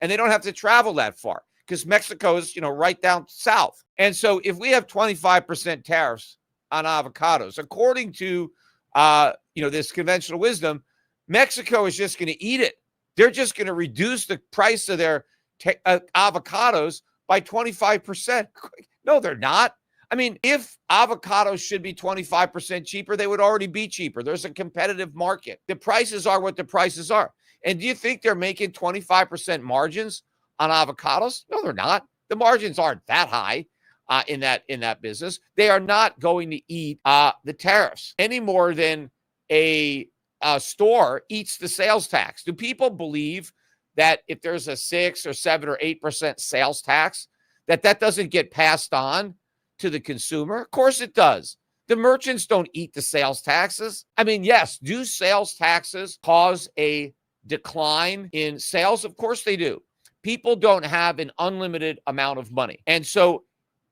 and they don't have to travel that far because Mexico is, right down south. And so if we have 25% tariffs on avocados, according to, this conventional wisdom, Mexico is just going to eat it. They're just going to reduce the price of their avocados by 25%. No, they're not. I mean, if avocados should be 25% cheaper, they would already be cheaper. There's a competitive market. The prices are what the prices are. And do you think they're making 25% margins on avocados? No, they're not. The margins aren't that high in that business. They are not going to eat the tariffs any more than a store eats the sales tax. Do people believe that if there's a 6 or 7 or 8% sales tax, that doesn't get passed on to the consumer? Of course it does. The merchants don't eat the sales taxes. I mean, yes, do sales taxes cause a decline in sales? Of course they do. People don't have an unlimited amount of money. And so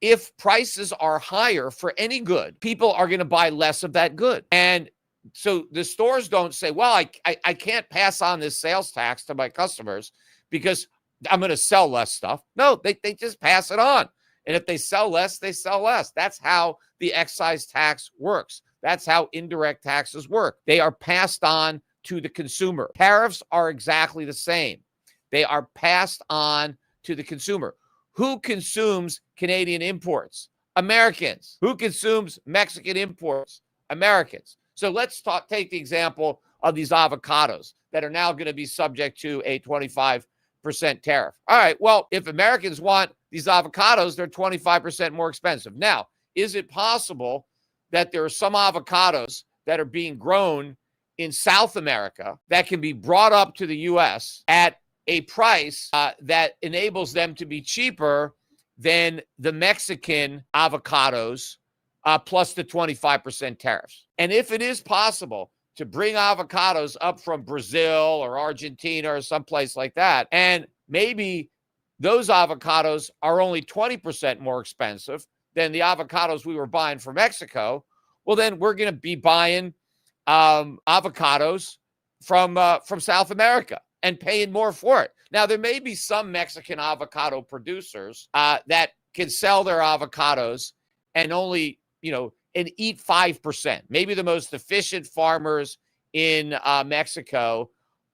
if prices are higher for any good, people are going to buy less of that good. And so the stores don't say, well, I can't pass on this sales tax to my customers because I'm going to sell less stuff. No, they just pass it on. And if they sell less, they sell less. That's how the excise tax works. That's how indirect taxes work. They are passed on to the consumer. Tariffs are exactly the same. They are passed on to the consumer. Who consumes Canadian imports? Americans. Who consumes Mexican imports? Americans. So let's take the example of these avocados that are now going to be subject to a 25% tariff. All right, well, if Americans want these avocados, they're 25% more expensive. Now, is it possible that there are some avocados that are being grown in South America that can be brought up to the U.S. at a price that enables them to be cheaper than the Mexican avocados plus the 25% tariffs? And if it is possible to bring avocados up from Brazil or Argentina or someplace like that, and maybe those avocados are only 20% more expensive than the avocados we were buying from Mexico, well, then we're going to be buying avocados from South America and paying more for it. Now, there may be some Mexican avocado producers that can sell their avocados and only, and eat 5%. Maybe the most efficient farmers in Mexico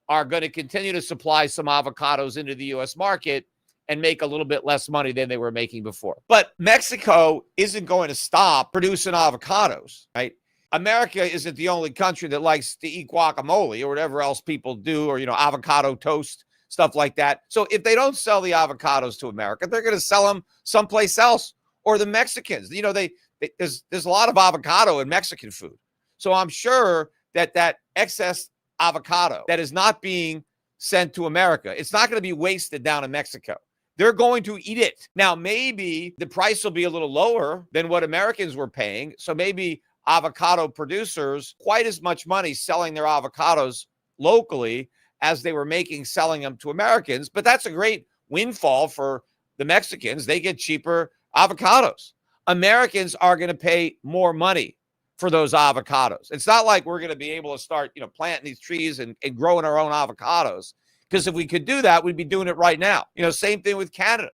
are going to continue to supply some avocados into the U.S. market and make a little bit less money than they were making before. But Mexico isn't going to stop producing avocados, right? America isn't the only country that likes to eat guacamole or whatever else people do, or, avocado toast, stuff like that. So if they don't sell the avocados to America, they're going to sell them someplace else. Or the Mexicans, there's a lot of avocado in Mexican food. So I'm sure that excess avocado that is not being sent to America, it's not going to be wasted down in Mexico. They're going to eat it. Now, maybe the price will be a little lower than what Americans were paying. So maybe avocado producers quite as much money selling their avocados locally as they were making selling them to Americans. But that's a great windfall for the Mexicans. They get cheaper avocados. Americans are going to pay more money for those avocados. It's not like we're going to be able to start, planting these trees and growing our own avocados. Because if we could do that, we'd be doing it right now. Same thing with Canada.